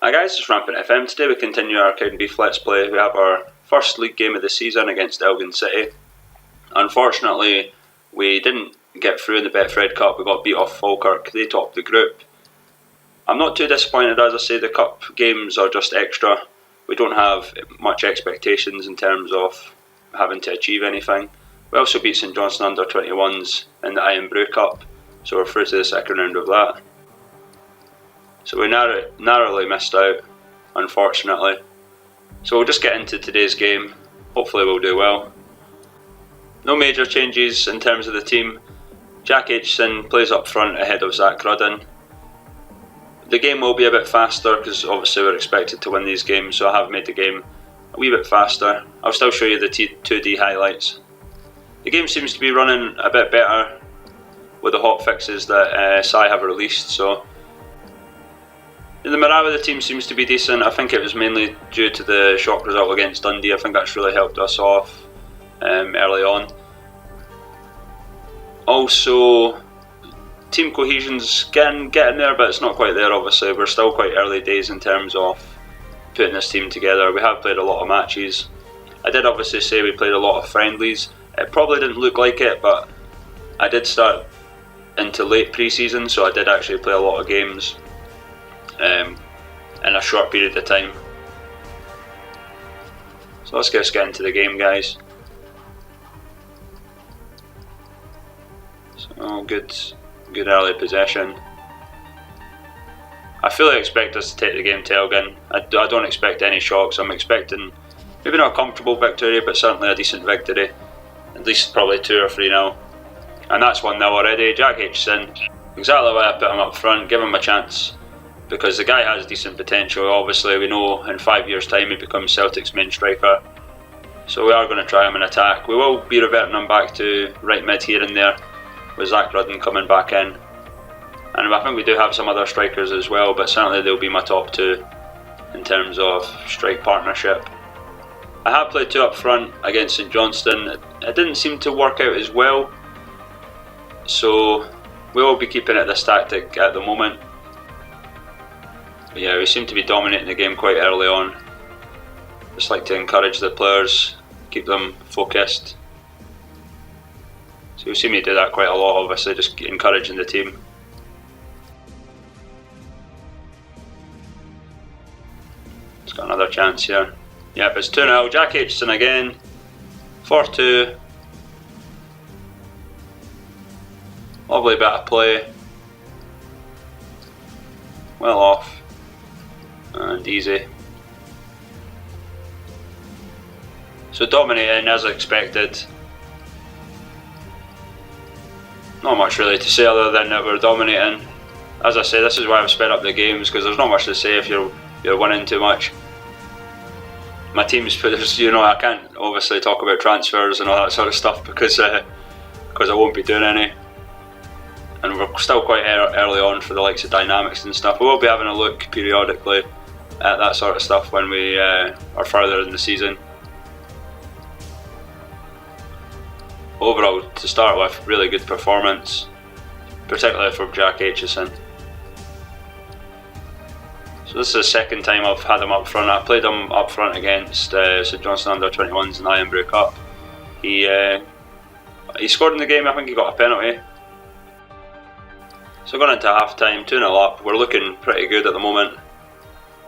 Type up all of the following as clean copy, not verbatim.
Hi guys, it's Rampant FM. Today we continue our Cowdenbeath Let's Play. We have our first league game of the season against Elgin City. Unfortunately, we didn't get through in the Betfred Cup. We got beat off Falkirk. They topped the group. I'm not too disappointed. As I say, the cup games are just extra. We don't have much expectations in terms of having to achieve anything. We also beat St Johnstone under 21s in the Iron Brew Cup, so we're through to the second round of that. So we narrowly missed out, unfortunately. So we'll just get into today's game. Hopefully we'll do well. No major changes in terms of the team. Jack Aitchison plays up front ahead of Zach Rudden. The game will be a bit faster because obviously we're expected to win these games, so I have made the game a wee bit faster. I'll still show you the 2D highlights. The game seems to be running a bit better with the hot fixes that Sai have released, so the morale of the team seems to be decent. I think it was mainly due to the shock result against Dundee. I think that's really helped us off early on. Also, team cohesion's getting there, but it's not quite there obviously. We're still quite early days in terms of putting this team together. We have played a lot of matches. I did obviously say we played a lot of friendlies. It probably didn't look like it, but I did start into late pre-season, so I did actually play a lot of games in a short period of time. So let's just get into the game, guys. So good early possession. I fully expect us to take the game to Elgin. I don't expect any shocks. I'm expecting maybe not a comfortable victory, but certainly a decent victory. At least probably 2 or 3-0. And that's 1-0 already. Jack Aitchison, exactly why I put him up front, give him a chance. Because the guy has decent potential. Obviously we know in 5 years time he becomes Celtic's main striker, so we are going to try him in attack. We will be reverting him back to right mid here and there with Zach Rudden coming back in, and I think we do have some other strikers as well, but certainly they'll be my top 2 in terms of strike partnership. I have played 2 up front against St Johnstone. It didn't seem to work out as well, so we will be keeping it this tactic at the moment. But yeah, we seem to be dominating the game quite early on. Just like to encourage the players, keep them focused. So you'll see me do that quite a lot, obviously, just encouraging the team. It's got another chance here. Yep, it's 2-0. Jack Aitchison again. 4-2. Lovely bit of play. Well off. And easy. So dominating as expected. Not much really to say other than that we're dominating. As I say, this is why I've sped up the games, because there's not much to say if you're winning too much. My team's, I can't obviously talk about transfers and all that sort of stuff because I won't be doing any. And we're still quite early on for the likes of dynamics and stuff. We will be having a look periodically at that sort of stuff when we are further in the season. Overall, to start with, really good performance, particularly from Jack Aitchison. So this is the second time I've had him up front. I played him up front against St Johnstone under 21s in the Iron Brew Cup. He scored in the game. I think he got a penalty. So going into half time, 2-0 up. We're looking pretty good at the moment.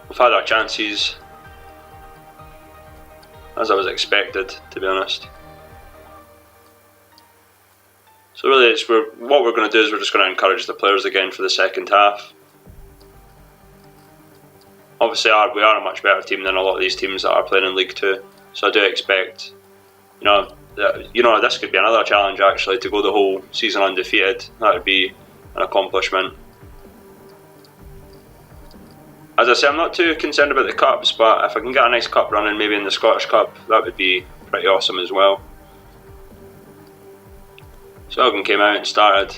We've had our chances, as I was expected, to be honest. So really, what we're going to do is we're just going to encourage the players again for the second half. Obviously, we are a much better team than a lot of these teams that are playing in League 2. So I do expect, this could be another challenge actually, to go the whole season undefeated. That would be an accomplishment. As I say, I'm not too concerned about the cups, but if I can get a nice cup running, maybe in the Scottish Cup, that would be pretty awesome as well. So Elgin came out and started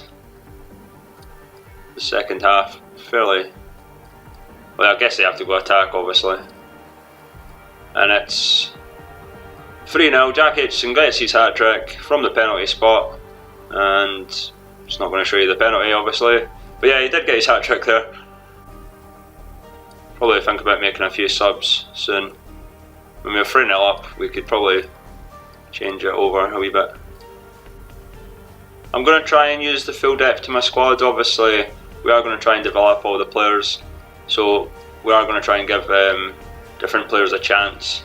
the second half fairly. Well, I guess they have to go attack, obviously. And it's 3-0. Jack Aitchison gets his hat-trick from the penalty spot, and just not going to show you the penalty, obviously. But yeah, he did get his hat-trick there. Probably think about making a few subs soon. When we're 3-0 up, we could probably change it over a wee bit. I'm going to try and use the full depth to my squad. Obviously, we are going to try and develop all the players, so we are going to try and give different players a chance.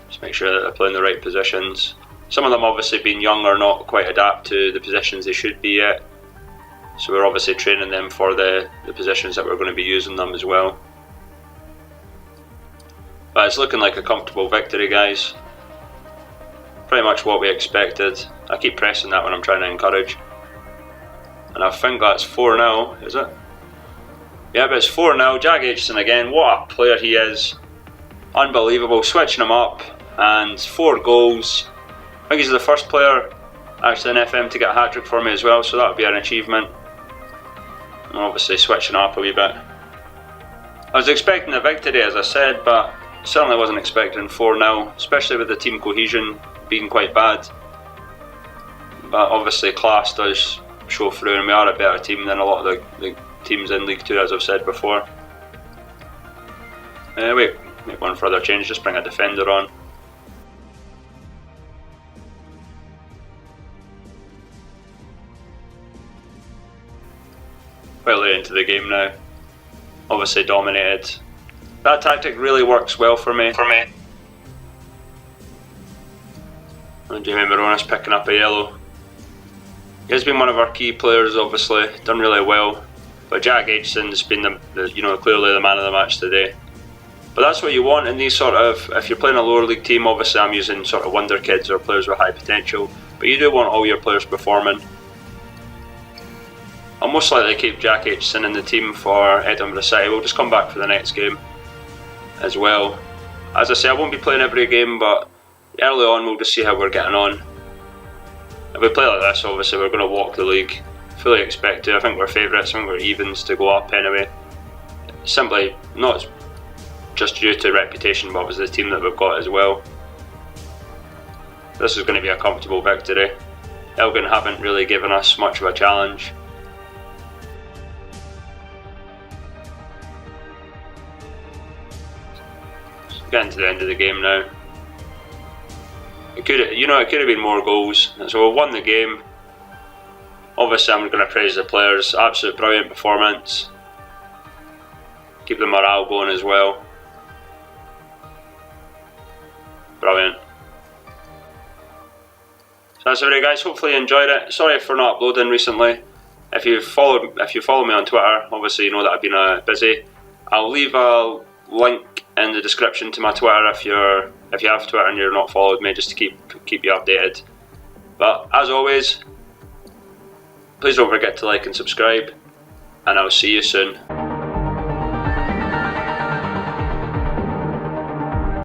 Just make sure that they're playing the right positions. Some of them, obviously being young, are not quite adapt to the positions they should be yet, so we're obviously training them for the positions that we're going to be using them as well. But it's looking like a comfortable victory, guys. Pretty much what we expected. I keep pressing that when I'm trying to encourage. And I think that's 4-0, is it? Yeah, but it's 4-0. Jack Aitchison again, what a player he is. Unbelievable, switching him up, and 4 goals. I think he's the first player actually in FM to get a hat-trick for me as well, so that would be an achievement. And obviously switching up a wee bit. I was expecting a victory, as I said, but certainly wasn't expecting 4-0, especially with the team cohesion being quite bad. But obviously class does show through, and we are a better team than a lot of the teams in League 2, as I've said before. Wait, make one further change, just bring a defender on. Quite late into the game now. Obviously dominated. That tactic really works well for me. And Jamie Moronis picking up a yellow. He has been one of our key players, obviously, done really well. But Jack Aitchison's been clearly the man of the match today. But that's what you want in these sort of, if you're playing a lower league team, obviously I'm using sort of wonder kids or players with high potential. But you do want all your players performing. I'll most likely keep Jack Aitchison in the team for Edinburgh City. We'll just come back for the next game as well. As I say, I won't be playing every game, but early on we'll just see how we're getting on. If we play like this, obviously we're going to walk the league. Fully expect to. I think we're favourites, I think we're evens to go up anyway. Simply not just due to reputation, but obviously the team that we've got as well. This is going to be a comfortable victory. Elgin haven't really given us much of a challenge. Getting to the end of the game now. It could have been more goals. So we've won the game. Obviously I'm going to praise the players. Absolute brilliant performance. Keep the morale going as well. Brilliant. So that's everything, guys. Hopefully you enjoyed it. Sorry for not uploading recently. If you follow me on Twitter, obviously you know that I've been busy. I'll leave a link in the description to my Twitter if you have Twitter and you're not followed me, just to keep you updated. But as always, please don't forget to like and subscribe, and I'll see you soon.